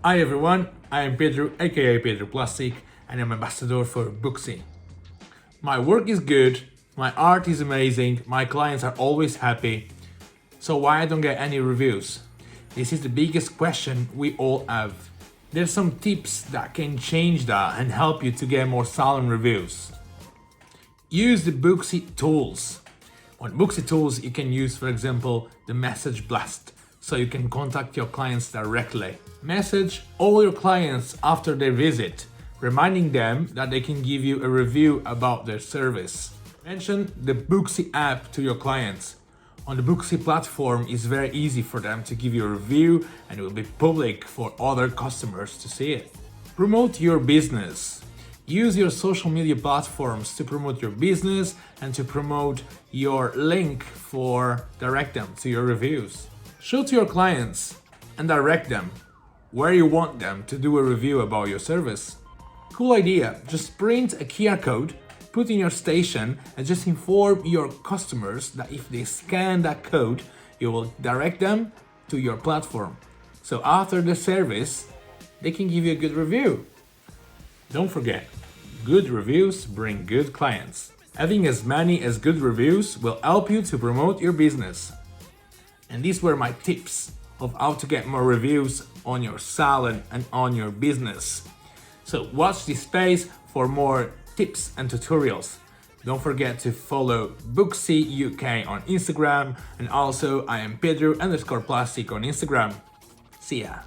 Hi everyone, I am Pedro, aka Pedro Plastic, and I'm ambassador for Booksy. My work is good, my art is amazing, my clients are always happy, so why I don't get any reviews? This is the biggest question we all have. There's some tips that can change that and help you to get more Salon reviews. Use the Booksy tools. On Booksy tools, you can use, for example, the message blast, so you can contact your clients directly. Message all your clients after their visit, reminding them that they can give you a review about their service. Mention the Booksy app to your clients. On the Booksy platform, it's very easy for them to give you a review and it will be public for other customers to see it. Promote your business. Use your social media platforms to promote your business and to promote your link for direct them to your reviews. Show to your clients and direct them where you want them to do a review about your service. Cool idea, just print a QR code, put in your station and just inform your customers that if they scan that code, you will direct them to your platform. So after the service, they can give you a good review. Don't forget, good reviews bring good clients. Having as many as good reviews will help you to promote your business. And these were my tips of how to get more reviews on your salon and on your business. So watch this space for more tips and tutorials. Don't forget to follow Booksy UK on Instagram, and also I am Pedro_Plastic on Instagram. See ya!